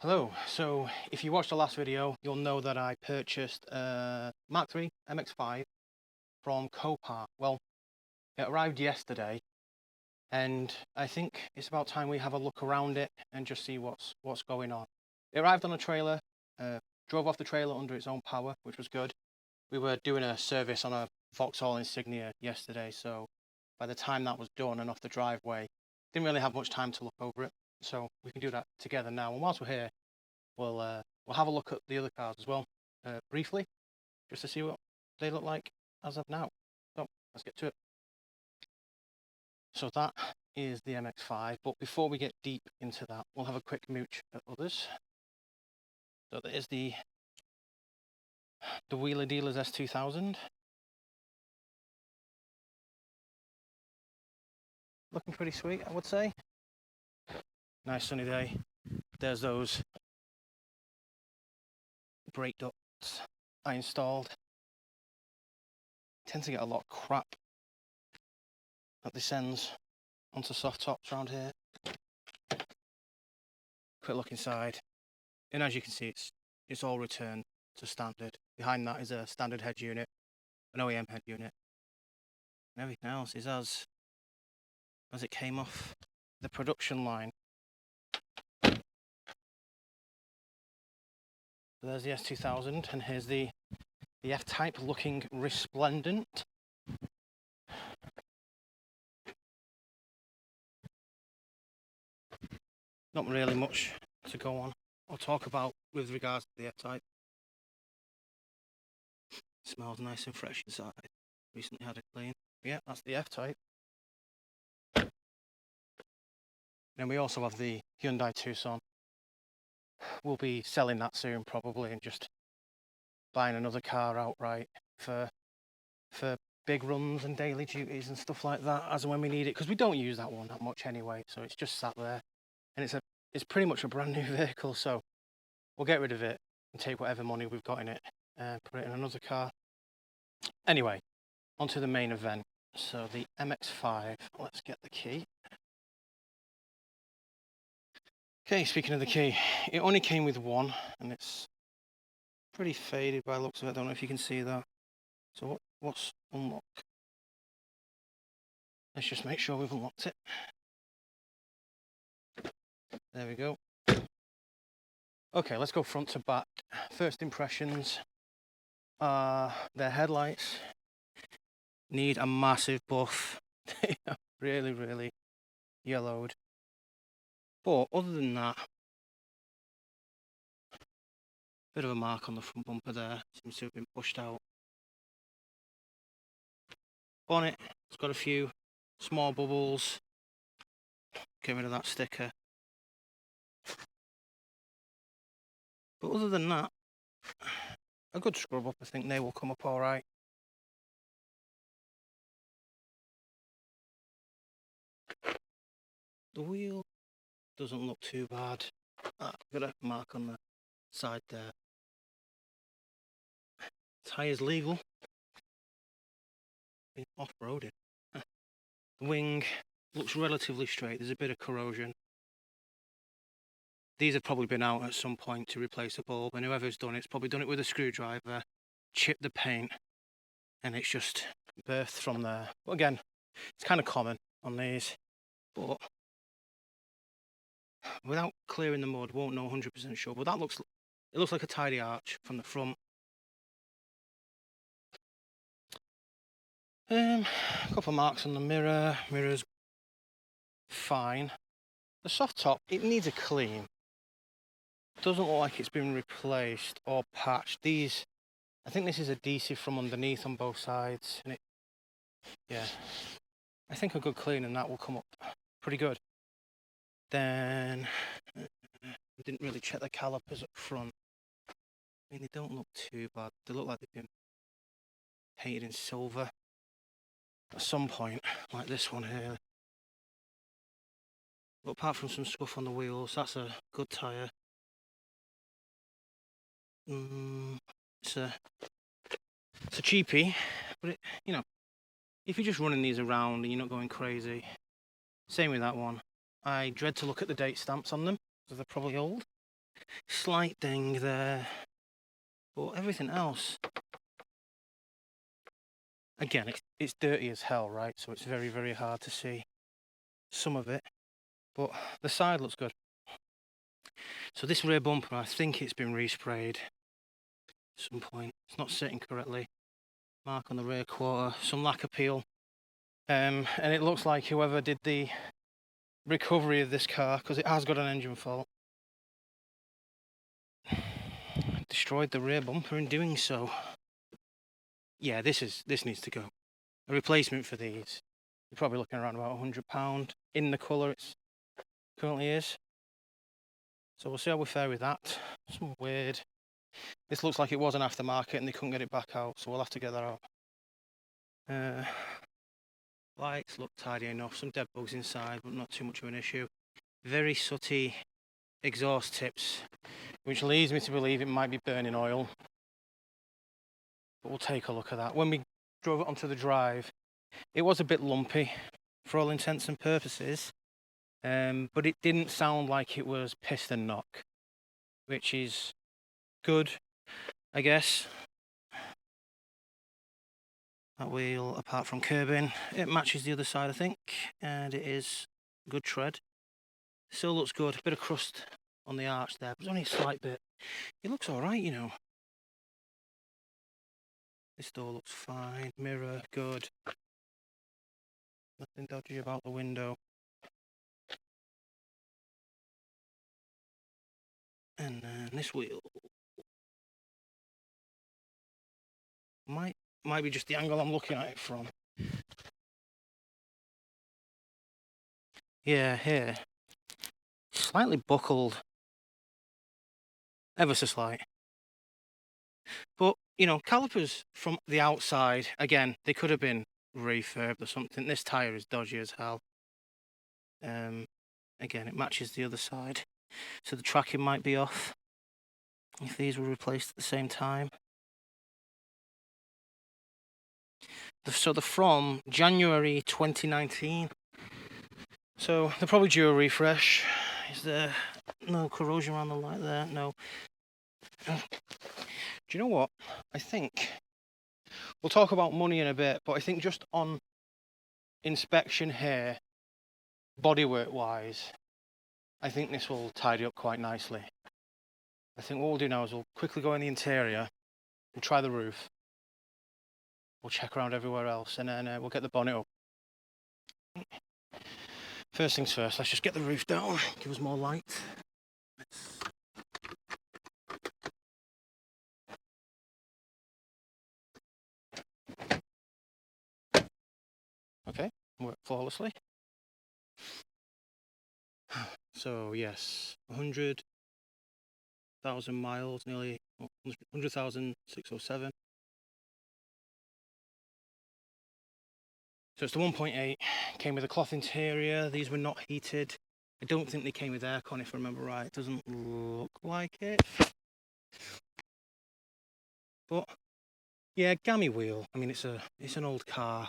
Hello, so if you watched the last video, you'll know that I purchased a Mark III MX-5 from Copart. Well, it arrived yesterday, and I think it's about time we have a look around it and just see what's going on. It arrived on a trailer, drove off the trailer under its own power, which was good. We were doing a service on a Vauxhall Insignia yesterday, so by the time that was done and off the driveway, didn't really have much time to look over it. So we can do that together now. And whilst we're here, we'll have a look at the other cars as well, briefly, just to see what they look like as of now. So let's get to it. So that is the MX-5, but before we get deep into that, we'll have a quick mooch at others. So there is the Wheeler Dealers S2000. Looking pretty sweet, I would say. Nice sunny day. There's those brake ducts I installed. Tend to get a lot of crap that descends onto soft tops around here. Quick look inside, and as you can see, it's all returned to standard. Behind that is a standard head unit, an OEM head unit, and everything else is as it came off the production line. So there's the S2000, and here's the F-Type, looking resplendent. Not really much to go on or talk about with regards to the F-Type. Smells nice and fresh inside. Recently had a clean. Yeah, that's the F-Type. Then we also have the Hyundai Tucson. We'll be selling that soon probably, and just buying another car outright for big runs and daily duties and stuff like that, as and when we need it, because we don't use that one that much anyway, so it's just sat there, and it's pretty much a brand new vehicle, so we'll get rid of it and take whatever money we've got in it and put it in another car. Anyway, onto the main event. So the MX-5, let's get the key. Okay, speaking of the key, it only came with one, and it's pretty faded by the looks of it. I don't know if you can see that. So what's unlocked? Let's just make sure we've unlocked it. There we go. Okay, let's go front to back. First impressions are their headlights need a massive buff. They are really, really yellowed. But other than that, bit of a mark on the front bumper there, seems to have been pushed out. Bonnet, it's got a few small bubbles. Get rid of that sticker. But other than that, a good scrub up, I think they will come up alright. The wheel doesn't look too bad. I've got a mark on the side there. Tyres legal. Been off-roaded. The wing looks relatively straight. There's a bit of corrosion. These have probably been out at some point to replace a bulb, and whoever's done it's probably done it with a screwdriver, chipped the paint, and it's just birthed from there. But again, it's kind of common on these, but without clearing the mud, won't know 100% sure. But it looks like a tidy arch from the front. A couple of marks on the mirror's fine. The soft top, it needs a clean. Doesn't look like it's been replaced or patched. I think this is adhesive from underneath on both sides, and yeah, I think a good clean and that will come up pretty good. Then I didn't really check the calipers up front. I mean, they don't look too bad. They look like they've been painted in silver at some point, like this one here. But apart from some scuff on the wheels, that's a good tyre. It's a cheapie, but you know, if you're just running these around and you're not going crazy, same with that one. I dread to look at the date stamps on them because they're probably old. Slight ding there, but everything else, again, it's dirty as hell, right? So it's very, very hard to see some of it, but the side looks good. So this rear bumper, I think it's been resprayed at some point. It's not sitting correctly. Mark on the rear quarter, some lack of peel, and it looks like whoever did the recovery of this car, because it has got an engine fault, destroyed the rear bumper in doing so. Yeah, this needs to go. A replacement for these, you're probably looking around about £100 in the colour it currently is. So we'll see how we fare with that. Some weird. This looks like it was an aftermarket and they couldn't get it back out, so we'll have to get that out. Lights look tidy enough. Some dead bugs inside, but not too much of an issue. Very sooty exhaust tips, which leads me to believe it might be burning oil. But we'll take a look at that. When we drove it onto the drive, it was a bit lumpy for all intents and purposes, but it didn't sound like it was piston knock, which is good, I guess. That wheel, apart from curbing, it matches the other side, I think, and it is good tread. Still looks good. A bit of crust on the arch there, but it's only a slight bit. It looks all right, you know. This door looks fine. Mirror, good. Nothing dodgy about the window. And then this wheel might be just the angle I'm looking at it from. Yeah, here. Slightly buckled. Ever so slight. But, you know, calipers from the outside, again, they could have been refurbed or something. This tyre is dodgy as hell. Again, it matches the other side. So the tracking might be off if these were replaced at the same time. So they're from January 2019. So they're probably due a refresh. Is there no corrosion around the light there? No. Do you know what? I think we'll talk about money in a bit, but I think just on inspection here, bodywork wise, I think this will tidy up quite nicely. I think what we'll do now is we'll quickly go in the interior, we'll try the roof, we'll check around everywhere else, and then we'll get the bonnet up. First things first, let's just get the roof down, give us more light. Okay, worked flawlessly. So yes, 100,000 miles, nearly 100,607. So it's the 1.8, came with a cloth interior. These were not heated. I don't think they came with aircon, if I remember right. It doesn't look like it. But yeah, gammy wheel. I mean, it's an old car.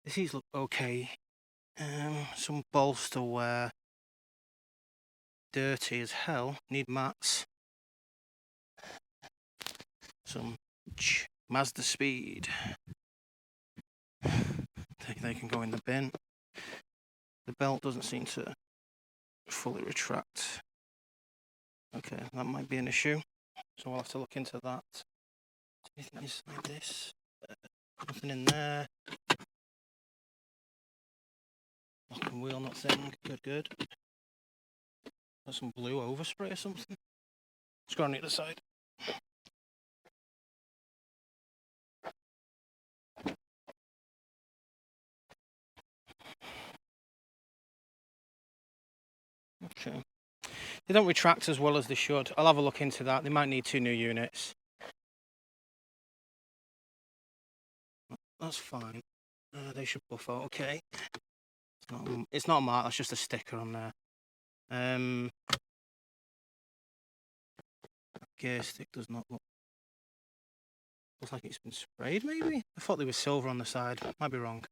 The seats look okay. Some bolster wear. Dirty as hell. Need mats. Some Mazda Speed. They can go in the bin. The belt doesn't seem to fully retract. Okay, that might be an issue. So we'll have to look into that. Anything inside this? Nothing in there. Lock and wheel, nothing. Good. Got some blue overspray or something. Let's go on the other side. Okay. They don't retract as well as they should. I'll have a look into that. They might need 2 new units. That's fine. They should buff out. Okay. It's not a mark. That's just a sticker on there. Gear stick does not look. Looks like it's been sprayed. Maybe. I thought there was silver on the side. Might be wrong.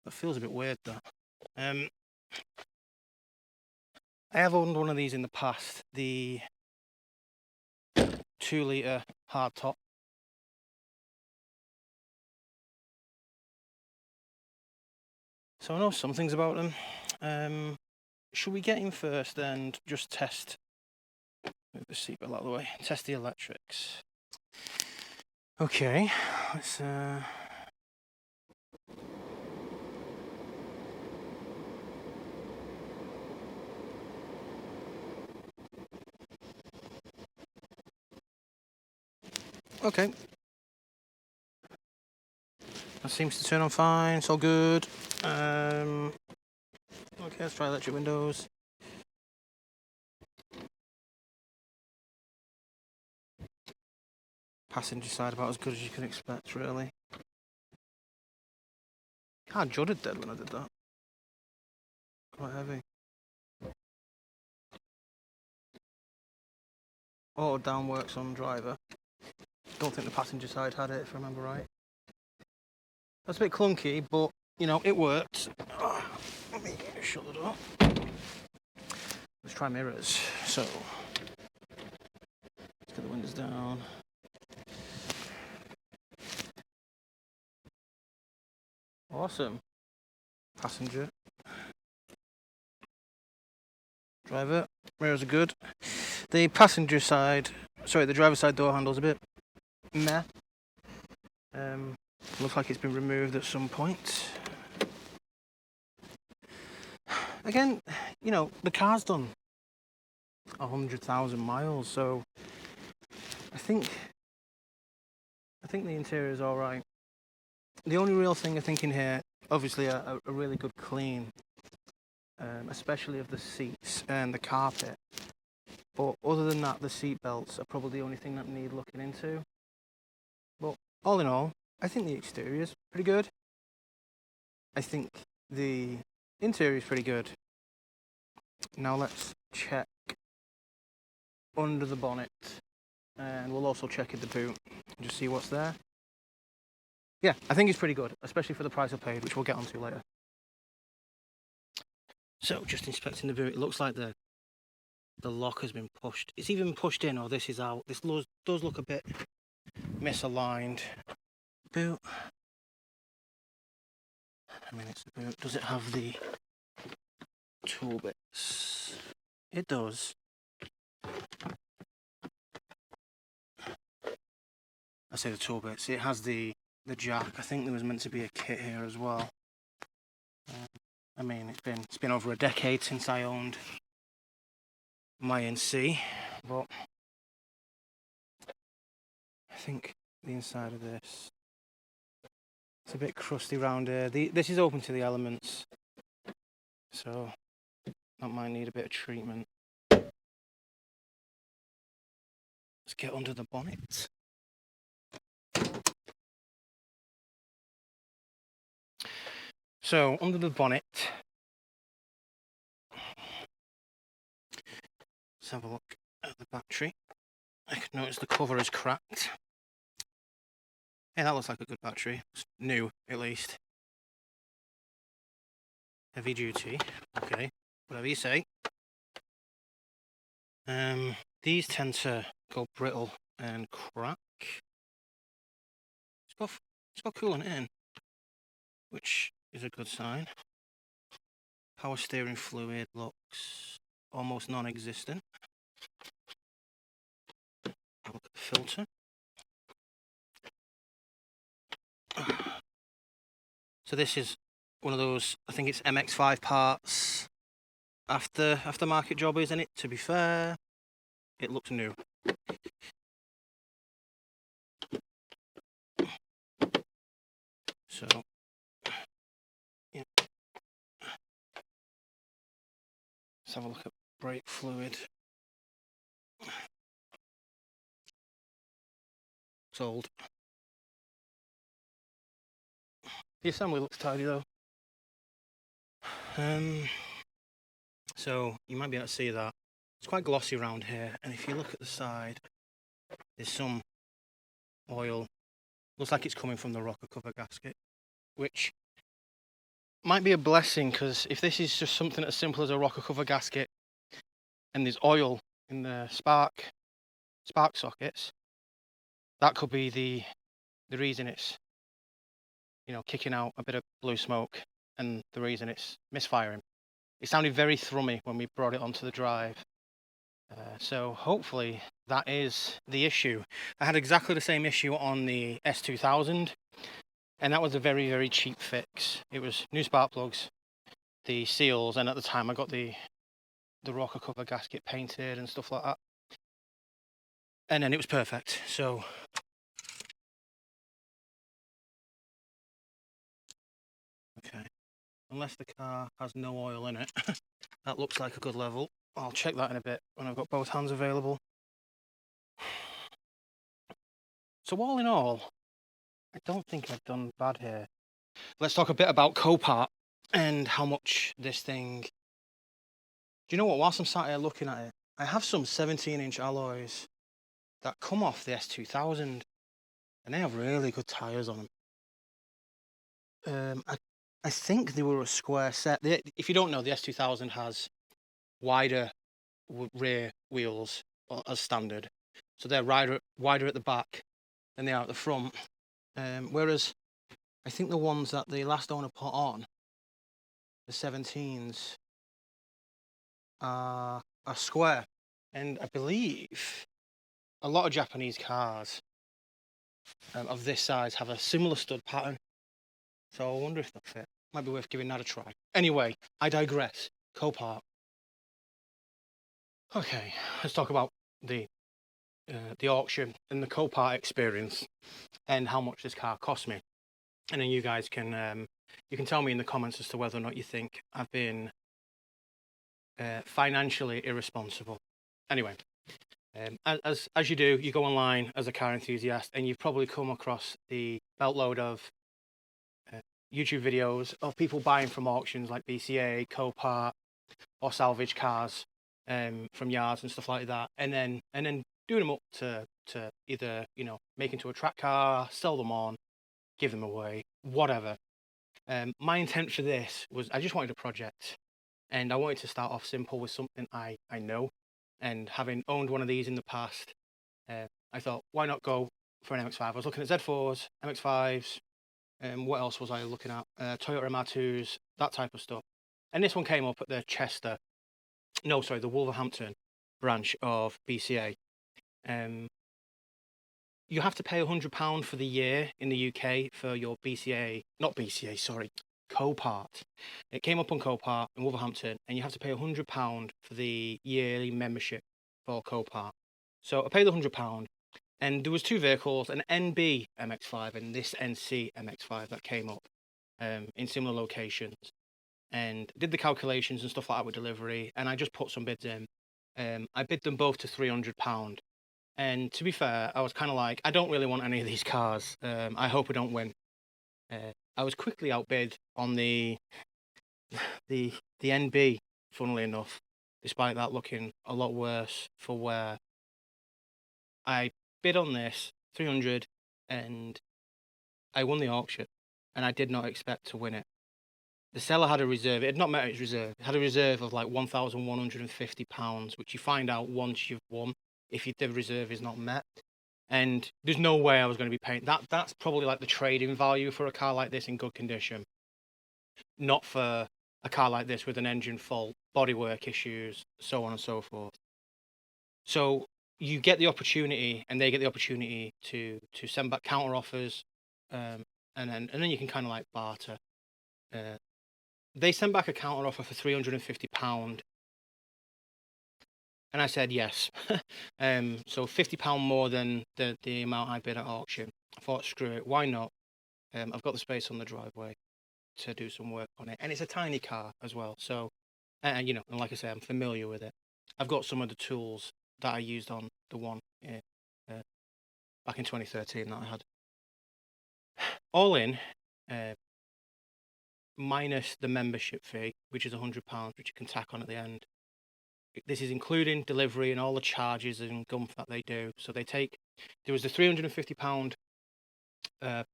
That feels a bit weird though. I have owned one of these in the past, the 2-litre hardtop. So I know some things about them. Should we get in first and just test? Move the seatbelt out of the way. Test the electrics. Okay, let's. Okay. That seems to turn on fine. It's all good. Okay, let's try electric windows. Passenger side about as good as you can expect, really. Car juddered dead when I did that. Quite heavy. Auto down works on driver. Don't think the passenger side had it, if I remember right. That's a bit clunky, but you know, it worked. Let me shut the door. Let's try mirrors. So, let's get the windows down. Awesome. Passenger. Driver. Mirrors are good. The passenger side, sorry, the driver's side door handle's a bit meh. Looks like it's been removed at some point. Again, you know, the car's done 100,000 miles, so I think the interior is all right. The only real thing I think in here, obviously, a really good clean, especially of the seats and the carpet. But other than that, the seat belts are probably the only thing that need looking into. But all in all, I think the exterior is pretty good. I think the interior is pretty good. Now let's check under the bonnet, and we'll also check in the boot and just see what's there. Yeah, I think it's pretty good, especially for the price I paid, which we'll get onto later. So, just inspecting the boot, it looks like the lock has been pushed. It's even pushed in, or this is out. This does look a bit misaligned. Boot. I mean, it's a boot. Does it have the tool bits? It does. I say the tool bits. It has the jack. I think there was meant to be a kit here as well. I mean, it's been over a decade since I owned my NC, but I think the inside of this, it's a bit crusty round here. This is open to the elements, so that might need a bit of treatment. Let's get under the bonnet. So, under the bonnet, let's have a look at the battery. I can notice the cover is cracked. Yeah, that looks like a good battery. It's new, at least. Heavy duty. Okay, whatever you say. These tend to go brittle and crack. It's got coolant in, which is a good sign. Power steering fluid looks almost non-existent. Look at the filter. So this is one of those, I think it's MX-5 parts aftermarket job, isn't it? To be fair, it looks new. So, yeah. Let's have a look at brake fluid. It's old. The assembly looks tidy though. So you might be able to see that. It's quite glossy around here, and if you look at the side, there's some oil. Looks like it's coming from the rocker cover gasket, which might be a blessing, because if this is just something as simple as a rocker cover gasket, and there's oil in the spark sockets, that could be the reason it's, you know, kicking out a bit of blue smoke, and the reason it's misfiring. It sounded very thrummy when we brought it onto the drive. So hopefully that is the issue. I had exactly the same issue on the S2000, and that was a very, very cheap fix. It was new spark plugs, the seals, and at the time I got the rocker cover gasket painted and stuff like that. And then it was perfect. So okay, unless the car has no oil in it, that looks like a good level. I'll check that in a bit when I've got both hands available. So all in all, I don't think I've done bad here. Let's talk a bit about Copart and how much this thing... Do you know what, whilst I'm sat here looking at it, I have some 17-inch alloys that come off the S2000, and they have really good tyres on them. I think they were a square set. If you don't know, the S2000 has wider rear wheels as standard, so they're wider at the back than they are at the front. Whereas I think the ones that the last owner put on, the 17s, are square. And I believe a lot of Japanese cars of this size have a similar stud pattern. So I wonder if that fit. Might be worth giving that a try. Anyway, I digress. Copart. Okay, let's talk about the auction and the Copart experience and how much this car cost me. And then you guys can tell me in the comments as to whether or not you think I've been financially irresponsible. Anyway, as you do, you go online as a car enthusiast, and you've probably come across the beltload of YouTube videos of people buying from auctions like BCA, Copart, or salvage cars from yards and stuff like that, and then doing them up to either, you know, make into a track car, sell them on, give them away, whatever. My intent for this was I just wanted a project, and I wanted to start off simple with something I know. And having owned one of these in the past, I thought, why not go for an MX-5? I was looking at Z4s, MX-5s, what else was I looking at? Toyota MR2s, that type of stuff. And this one came up at the the Wolverhampton branch of BCA. You have to pay £100 for the year in the UK for your Copart. It came up on Copart in Wolverhampton, and you have to pay £100 for the yearly membership for Copart. So I paid the £100, and there was two vehicles, an NB MX-5 and this NC MX-5 that came up in similar locations, and did the calculations and stuff like that with delivery, and I just put some bids in. I bid them both to £300. And to be fair, I was kind of like, I don't really want any of these cars. I hope I don't win. I was quickly outbid on the NB, funnily enough, despite that looking a lot worse for wear. I bid on this 300, and I won the auction, and I did not expect to win it. The seller had a reserve. It had not met its reserve. It had a reserve of like £1,150, which you find out once you've won if the reserve is not met. And there's no way I was going to be paying that. That's probably like the trading value for a car like this in good condition, not for a car like this with an engine fault, bodywork issues, so on and so forth. So you get the opportunity, and they get the opportunity to send back counter offers, and then you can kind of like barter. They sent back a counter offer for £350. And I said yes. So £50 more than the amount I bid at auction. I thought, screw it, why not? I've got the space on the driveway to do some work on it, and it's a tiny car as well. So, you know, and like I say, I'm familiar with it. I've got some of the tools that I used on the one back in 2013 that I had. All in, minus the membership fee, which is £100, which you can tack on at the end. This is including delivery and all the charges and gumph that they do. So there was the £350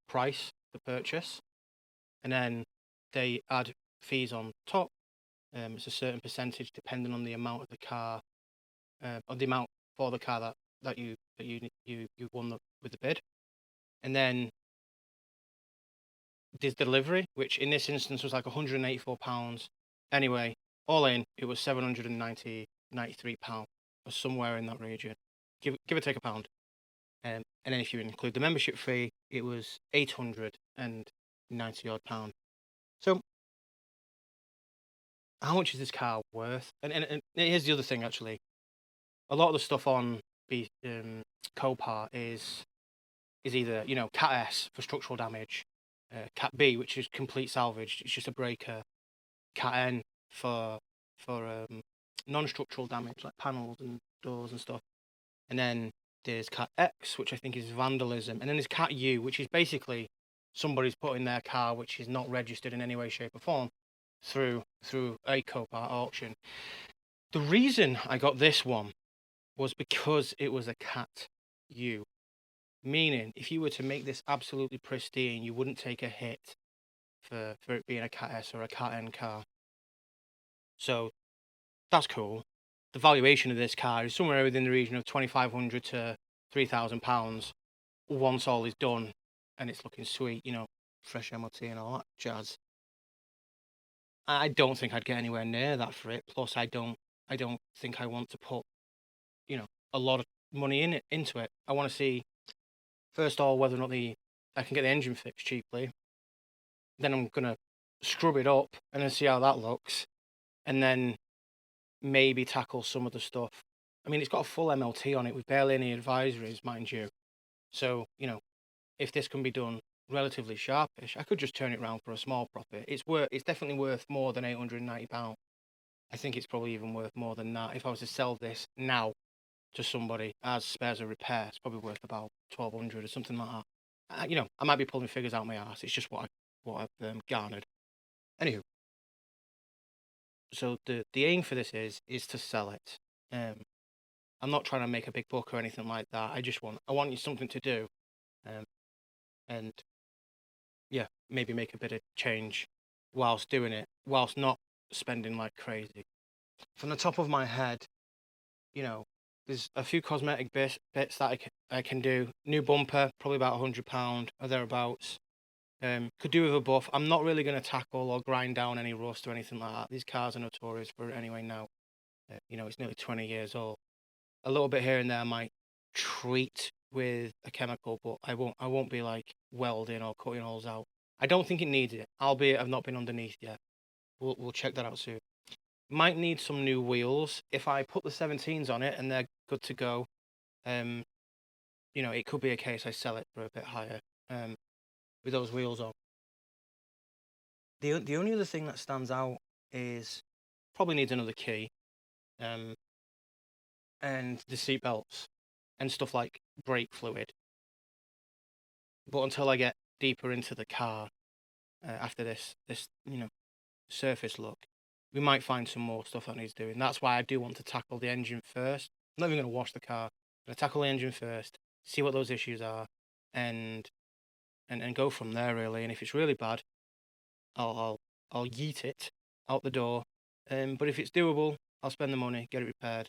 price for purchase, and then they add fees on top. It's a certain percentage depending on the amount of the car or the amount for the car that you won with the bid, and then there's delivery, which in this instance was like £184. Anyway, all in, it was £793 or somewhere in that region, give or take a pound. And then if you include the membership fee, it was £890 odd. So how much is this car worth? And here's the other thing, actually. A lot of the stuff on Copart is either, you know, Cat S for structural damage, Cat B, which is complete salvage, it's just a breaker, Cat N for non-structural damage like panels and doors and stuff, and then there's Cat X, which I think is vandalism, and then there's Cat U, which is basically somebody's putting their car, which is not registered in any way, shape or form, through a Copart auction. The reason I got this one was because it was a Cat U, meaning if you were to make this absolutely pristine, you wouldn't take a hit for it being a Cat S or a Cat N car. So that's cool. The valuation of this car is somewhere within the region of £2,500 to £3,000 once all is done and it's looking sweet, you know, fresh MOT and all that jazz. I don't think I'd get anywhere near that for it. Plus, I don't think I want to put, you know, a lot of money into it. I want to see, first of all, whether or not I can get the engine fixed cheaply. Then I'm gonna scrub it up and then see how that looks, and then maybe tackle some of the stuff. I mean, it's got a full MLT on it with barely any advisories, mind you. So, you know, if this can be done relatively sharpish, I could just turn it around for a small profit. It's definitely worth more than £890. I think it's probably even worth more than that. If I was to sell this now to somebody as spares or repair, it's probably worth about £1,200 or something like that. You know, I might be pulling figures out my ass. It's just what I've garnered. Anywho, so the aim for this is to sell it. I'm not trying to make a big buck or anything like that. I want you something to do, and yeah, maybe make a bit of change whilst doing it, whilst not spending like crazy. From the top of my head, you know, there's a few cosmetic bits that I can do. New bumper, probably about £100 or thereabouts. Could do with a buff. I'm not really going to tackle or grind down any rust or anything like that. These cars are notorious for it anyway now. You know, it's nearly 20 years old. A little bit here and there I might treat with a chemical, but I won't be like welding or cutting holes out. I don't think it needs it, albeit I've not been underneath yet. We'll check that out soon. Might need some new wheels. If I put the 17s on it and they're good to go, you know, it could be a case I sell it for a bit higher with those wheels on. The only other thing that stands out is probably needs another key, and the seat belts and stuff like brake fluid. But until I get deeper into the car after this you know, surface look, we might find some more stuff that needs doing. That's why I do want to tackle the engine first. I'm not even going to wash the car. I'm going to tackle the engine first, see what those issues are, and go from there really. And if it's really bad, I'll yeet it out the door. But if it's doable, I'll spend the money, get it repaired,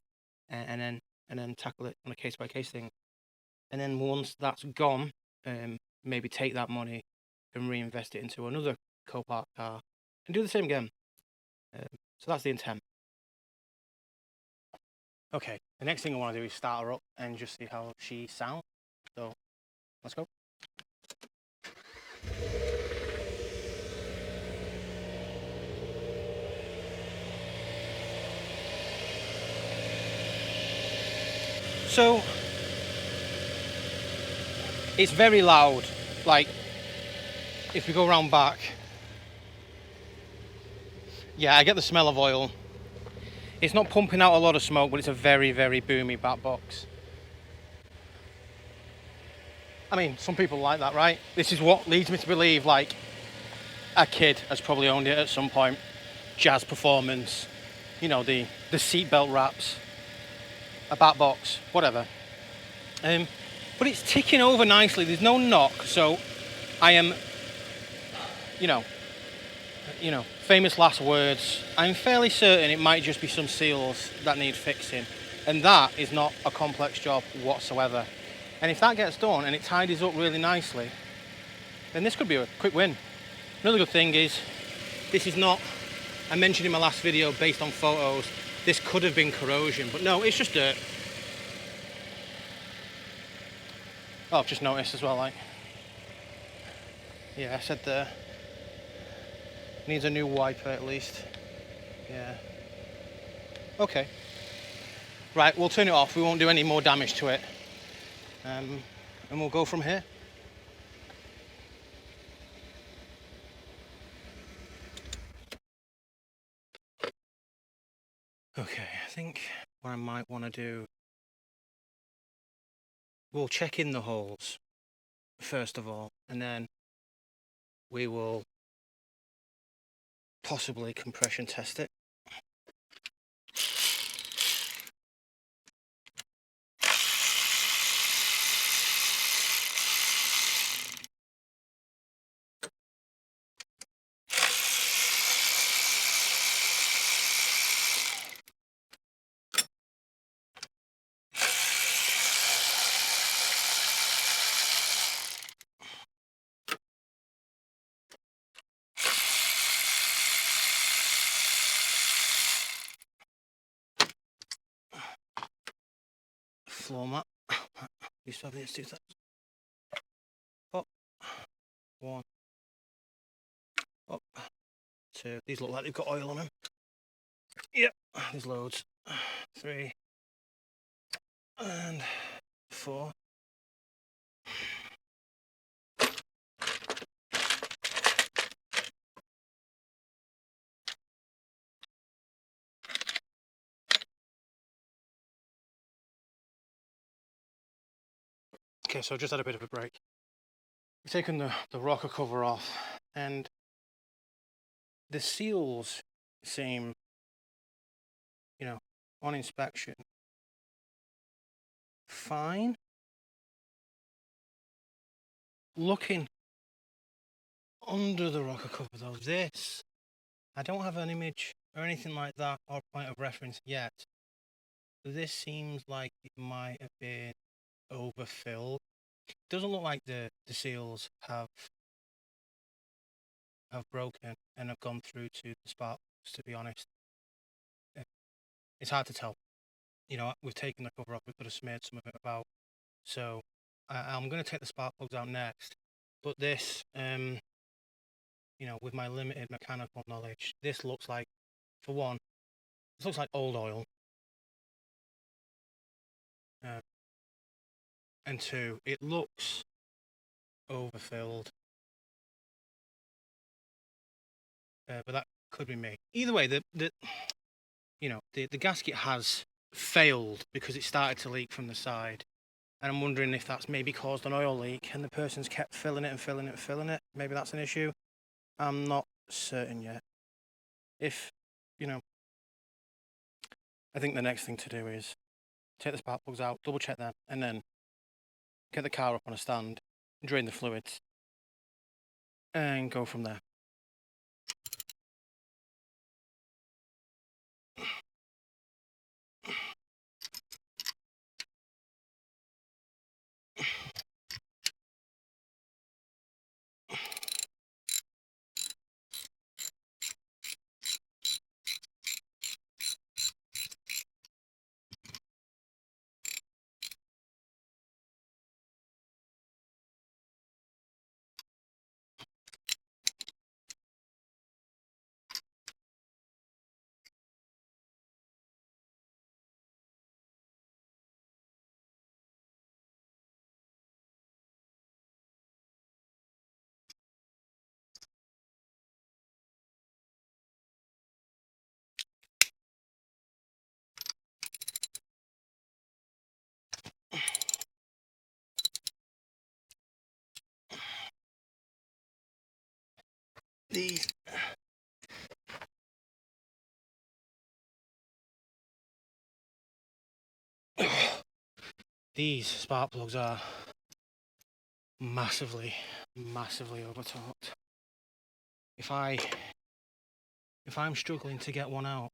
and then tackle it on a case by case thing. And then once that's gone, maybe take that money and reinvest it into another Copart car and do the same again. So that's the intent. Okay, the next thing I want to do is start her up and just see how she sounds. So let's go. So it's very loud. Like if we go round back, yeah, I get the smell of oil. It's not pumping out a lot of smoke, but it's a very, very boomy back box. I mean, some people like that, right? This is what leads me to believe, like, a kid has probably owned it at some point. Jazz performance, you know, the seatbelt wraps, a back box, whatever. But it's ticking over nicely. There's no knock, so I am, you know, famous last words. I'm fairly certain it might just be some seals that need fixing. And that is not a complex job whatsoever. And if that gets done and it tidies up really nicely, then this could be a quick win. Another good thing is, this is not, I mentioned in my last video based on photos, this could have been corrosion, but no, it's just dirt. Oh, I've just noticed as well, like, yeah, I said there, needs a new wiper at least. Yeah. Okay. Right, we'll turn it off, we won't do any more damage to it. And we'll go from here. Okay, I think what I might want to do, we'll check in the holes first of all, and then we will possibly compression test it. Floor mat. Used to have these 2000. Up. One. Up. Two. These look like they've got oil on them. Yep. There's loads. 3. And 4. Okay, so I just had a bit of a break. We've taken the rocker cover off, and the seals seem, you know, on inspection, fine. Looking under the rocker cover though, this, I don't have an image or anything like that or point of reference yet. This seems like it might have been overfilled. Doesn't look like the seals have broken and have gone through to the spark plugs, to be honest. It's hard to tell. You know, we've taken the cover off, we could have smeared some of it about. So I'm going to take the spark plugs out next. But this, you know, with my limited mechanical knowledge, this looks like, for one, this looks like old oil. And 2, it looks overfilled. But that could be me. Either way, you know, the gasket has failed because it started to leak from the side. And I'm wondering if that's maybe caused an oil leak and the person's kept filling it and filling it and filling it. Maybe that's an issue. I'm not certain yet. If, you know, I think the next thing to do is take the spark plugs out, double check them, and then get the car up on a stand, drain the fluids, and go from there. These spark plugs are massively over-torqued. If I'm struggling to get one out,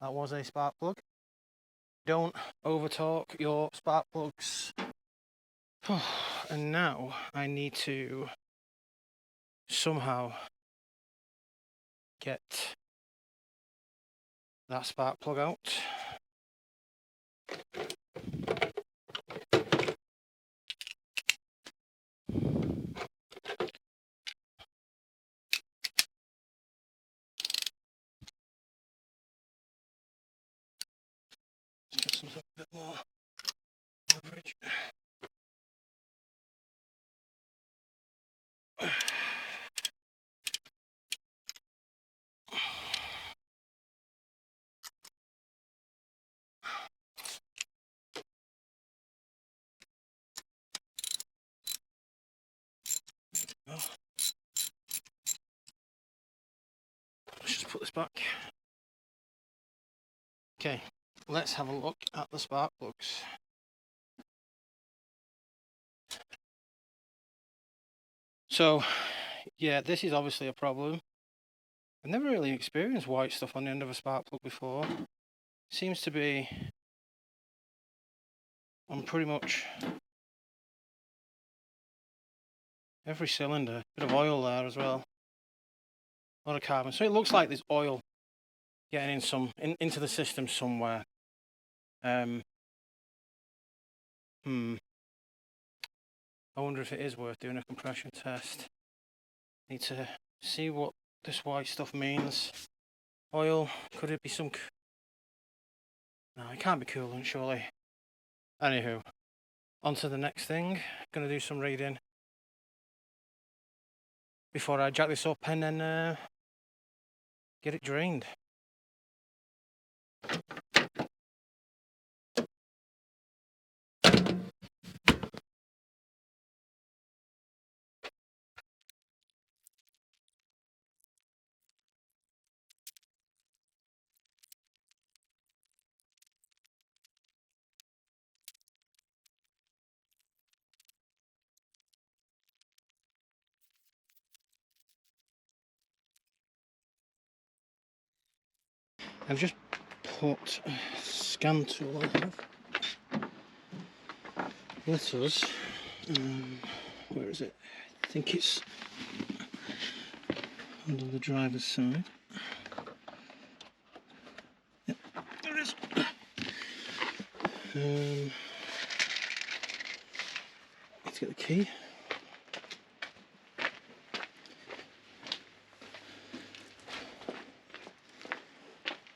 That was a spark plug. Don't over torque your spark plugs. And now I need to somehow get that spark plug out. Let's get something a bit more leverage. Let's just put this back. Okay, let's have a look at the spark plugs. So, yeah, this is obviously a problem. I've never really experienced white stuff on the end of a spark plug before. Seems to be on pretty much every cylinder. Bit of oil there as well. A lot of carbon. So it looks like there's oil getting into the system somewhere. I wonder if it is worth doing a compression test. Need to see what this white stuff means. Oil, could it be some... No, it can't be coolant, surely. Anywho, on to the next thing. Gonna do some reading before I jack this up and then get it drained. I've just put a scan tool on here. Let us, where is it? I think it's under the driver's side. Yep, there it is. Let's get the key.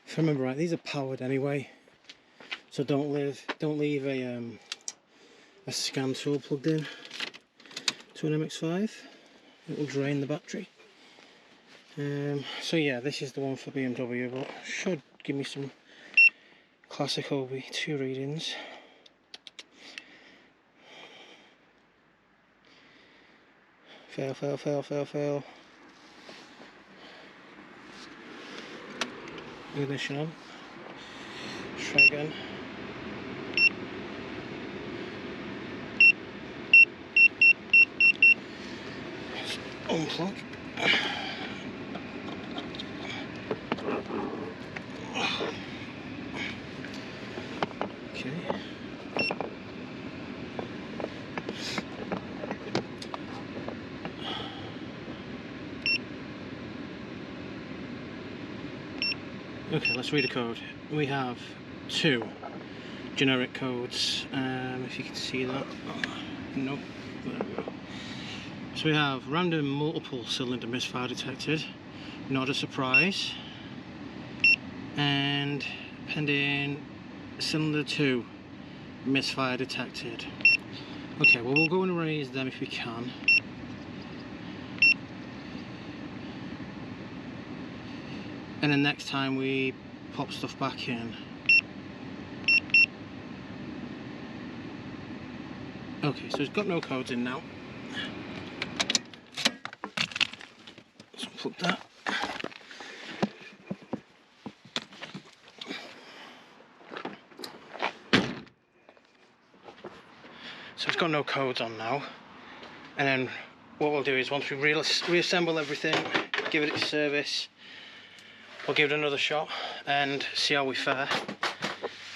If I remember right, these are powered anyway, so don't leave a scan tool plugged in to an MX-5. It will drain the battery. So yeah, this is the one for BMW, but should give me some classic OB2 readings. Fail, fail, fail, fail, fail. Ignition on. Let's try again. Let's unplug. Okay. Okay, let's read a code. We have two generic codes, if you can see that. Nope. There we go. So we have random multiple cylinder misfire detected, not a surprise, and pending cylinder 2 misfire detected. Okay, well we'll go and erase them if we can. And then next time we pop stuff back in. Okay, so it's got no codes in now. Let's unplug that. So it's got no codes on now. And then what we'll do is once we reassemble everything, give it its service, we'll give it another shot and see how we fare,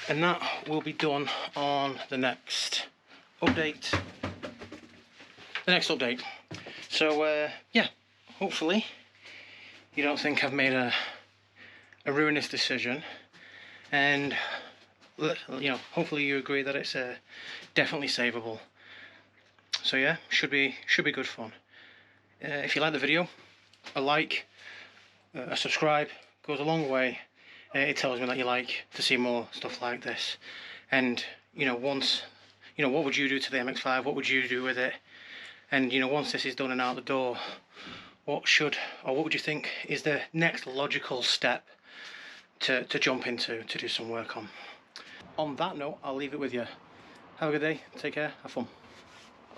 and that will be done on the next update. So yeah, hopefully you don't think I've made a ruinous decision, and you know, hopefully you agree that it's definitely savable. So yeah, should be good fun. If you like the video, a like, a subscribe goes a long way. It tells me that you like to see more stuff like this. And you know, what would you do to the MX-5? What would you do with it? And you know, once this is done and out the door, what would you think is the next logical step to jump into, to do some work on? On that note, I'll leave it with you. Have a good day, take care, have fun.